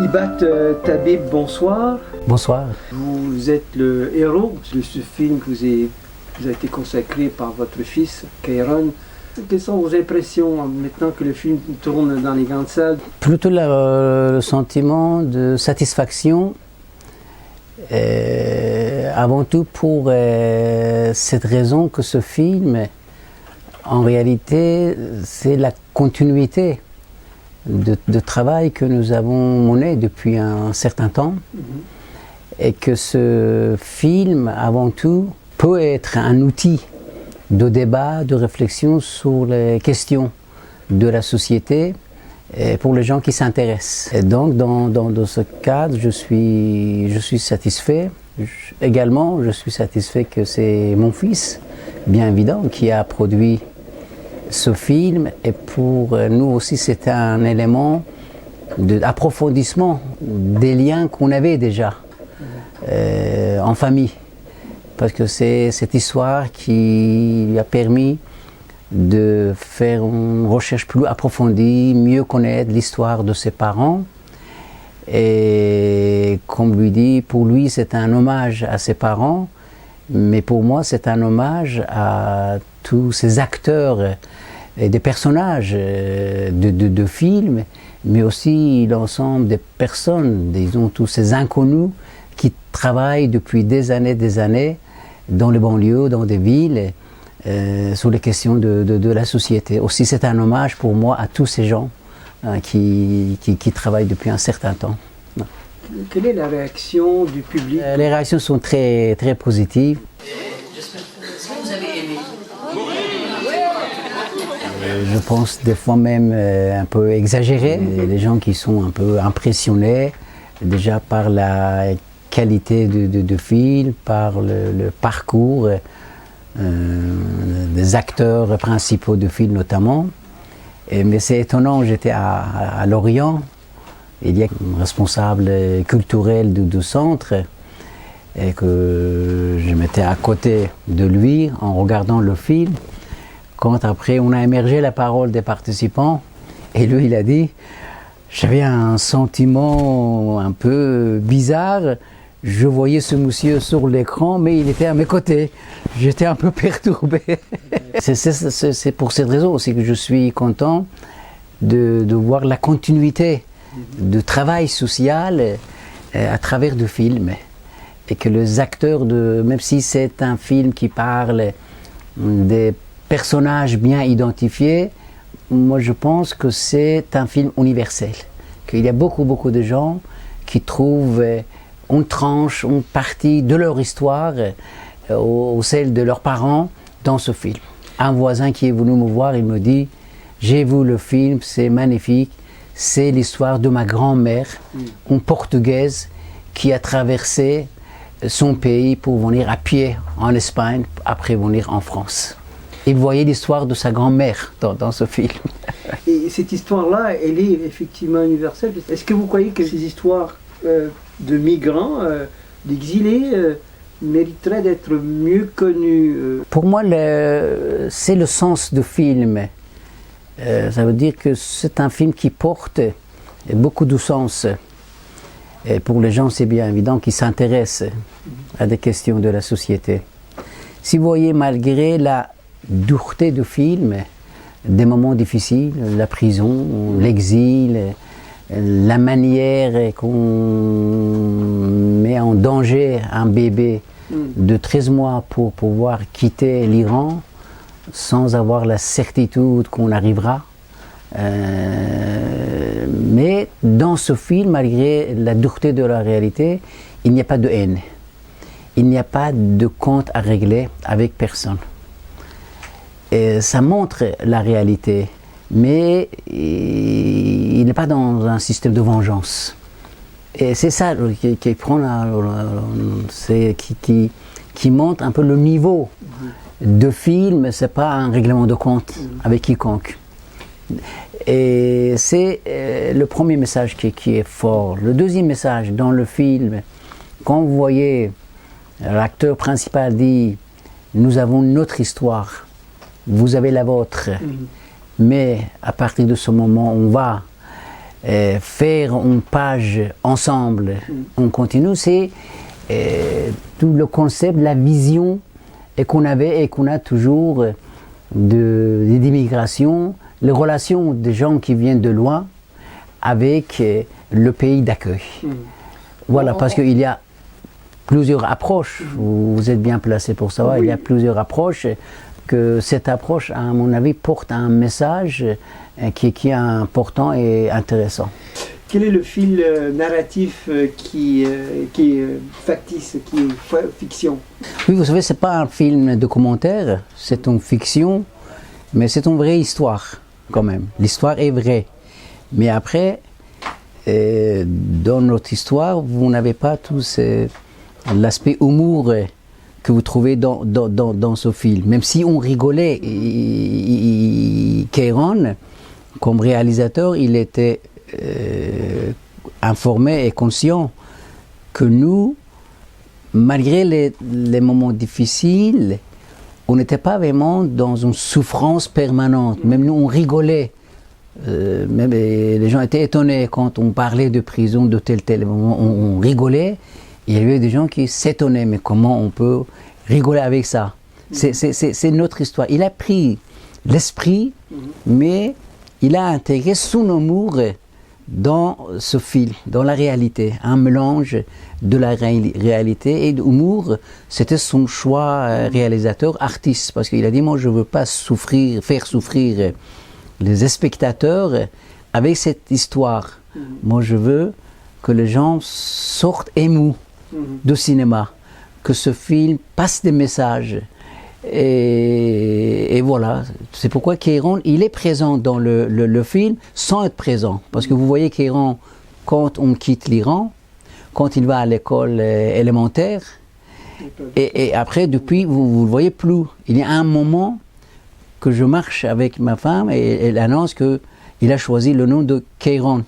Ibat Tabib, bonsoir. Bonsoir. Vous êtes le héros de ce film qui vous a été consacré par votre fils, Kairon. Quelles sont vos impressions maintenant que le film tourne dans les grandes salles? Plutôt le sentiment de satisfaction, avant tout pour cette raison que ce film, en réalité, c'est la continuité de travail que nous avons mené depuis un certain temps, et que ce film, avant tout, peut être un outil de débat, de réflexion sur les questions de la société pour les gens qui s'intéressent. Et donc, dans ce cadre, je suis satisfait. Également, je suis satisfait que c'est mon fils, bien évident, qui a produit ce film. Et pour nous aussi, c'est un élément d'approfondissement des liens qu'on avait déjà en famille. Parce que c'est cette histoire qui lui a permis de faire une recherche plus approfondie, mieux connaître l'histoire de ses parents. Et comme lui dit, pour lui c'est un hommage à ses parents, mais pour moi c'est un hommage à tous ces acteurs et des personnages de films, mais aussi l'ensemble des personnes, disons tous ces inconnus qui travaillent depuis des années dans les banlieues, dans des villes, sur les questions de la société. Aussi, c'est un hommage pour moi à tous ces gens qui travaillent depuis un certain temps. Quelle est la réaction du public? Les réactions sont très, très positives. Est-ce que vous avez aimé? Je pense des fois même un peu exagéré. Les gens qui sont un peu impressionnés déjà par la qualité de film, par le parcours des acteurs principaux du film notamment. Mais c'est étonnant, j'étais à Lorient, il y a un responsable culturel du centre, et que je m'étais à côté de lui en regardant le film, quand après on a émergé la parole des participants, et lui il a dit, j'avais un sentiment un peu bizarre. Je voyais ce monsieur sur l'écran, mais il était à mes côtés. J'étais un peu perturbé. C'est pour cette raison aussi que je suis content de voir la continuité de travail social à travers le film. Et que les acteurs, même si c'est un film qui parle des personnages bien identifiés, moi je pense que c'est un film universel. Qu'il y a beaucoup de gens qui trouvent une tranche, une partie de leur histoire ou celle de leurs parents dans ce film. Un voisin qui est venu me voir, il me dit « J'ai vu le film, c'est magnifique, c'est l'histoire de ma grand-mère, une Portugaise qui a traversé son pays pour venir à pied en Espagne, après venir en France. » Il voyait l'histoire de sa grand-mère dans ce film. Et cette histoire-là, elle est effectivement universelle. Est-ce que vous croyez que ces histoires de migrants, d'exilés, mériteraient d'être mieux connues? Pour moi, c'est le sens du film. Ça veut dire que c'est un film qui porte beaucoup de sens. Et pour les gens, c'est bien évident qui s'intéressent à des questions de la société. Si vous voyez, malgré la dureté du film, des moments difficiles, la prison, l'exil, la manière qu'on met en danger un bébé de 13 mois pour pouvoir quitter l'Iran sans avoir la certitude qu'on arrivera. Mais dans ce film, malgré la dureté de la réalité, il n'y a pas de haine. Il n'y a pas de compte à régler avec personne. Et ça montre la réalité, mais il n'est pas dans un système de vengeance. Et c'est ça qui prend qui montre un peu le niveau de film. C'est pas un règlement de compte avec quiconque. Et c'est le premier message qui est fort. Le deuxième message dans le film, quand vous voyez l'acteur principal dit « Nous avons notre histoire ». Vous avez la vôtre, mais à partir de ce moment, on va faire une page ensemble, on continue, c'est tout le concept, la vision qu'on avait et qu'on a toujours d'immigration, les relations des gens qui viennent de loin avec le pays d'accueil. Voilà, parce qu'il y a plusieurs approches, vous êtes bien placé pour savoir, il y a plusieurs approches, que cette approche, à mon avis, porte un message qui est important et intéressant. Quel est le fil narratif qui est factice, qui est fiction? Oui, vous savez, ce n'est pas un film documentaire, c'est une fiction, mais c'est une vraie histoire quand même. L'histoire est vraie. Mais après, dans notre histoire, vous n'avez pas tout l'aspect humour que vous trouvez dans ce film. Même si on rigolait, Keyron, comme réalisateur, il était informé et conscient que nous, malgré les moments difficiles, on n'était pas vraiment dans une souffrance permanente. Même nous, on rigolait. Même les gens étaient étonnés quand on parlait de prison, de tel moment. On rigolait. Il y avait des gens qui s'étonnaient. Mais comment on peut rigoler avec ça? C'est notre histoire. Il a pris l'esprit, mais il a intégré son humour dans ce film, dans la réalité. Un mélange de la réalité et de l'humour. C'était son choix réalisateur, artiste. Parce qu'il a dit, moi je ne veux pas faire souffrir les spectateurs avec cette histoire. Moi je veux que les gens sortent émus du cinéma. Que ce film passe des messages. Et voilà, c'est pourquoi Keyron, il est présent dans le film sans être présent. Parce que vous voyez Keyron, quand on quitte l'Iran, quand il va à l'école élémentaire, et après, depuis, vous ne le voyez plus. Il y a un moment que je marche avec ma femme et elle annonce qu'il a choisi le nom de Keyron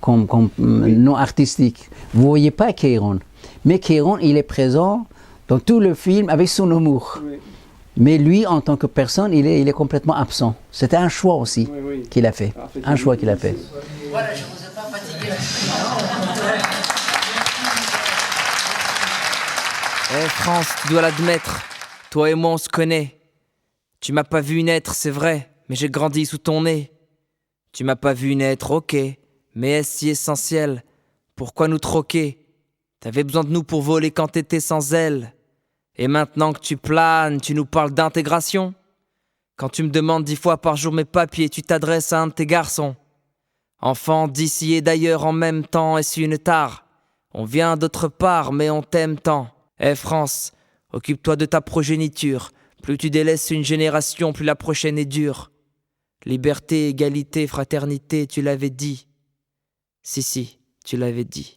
comme nom artistique. Vous ne voyez pas Keyron, mais Keyron, il est présent dans tout le film avec son humour. Oui. Mais lui, en tant que personne, il est complètement absent. C'était un choix aussi qu'il a fait. Un choix qu'il a fait. Voilà, je ne vous ai pas fatigué. France, tu dois l'admettre. Toi et moi, on se connaît. Tu m'as pas vu naître, c'est vrai, mais j'ai grandi sous ton nez. Tu m'as pas vu naître, ok, mais est-ce si essentiel? Pourquoi nous troquer? T'avais besoin de nous pour voler quand t'étais sans ailes. Et maintenant que tu planes, tu nous parles d'intégration. Quand tu me demandes 10 fois par jour mes papiers, tu t'adresses à un de tes garçons. Enfant d'ici et d'ailleurs en même temps, est-ce une tare? On vient d'autre part, mais on t'aime tant. France, occupe-toi de ta progéniture. Plus tu délaisses une génération, plus la prochaine est dure. Liberté, égalité, fraternité, tu l'avais dit. Si, tu l'avais dit.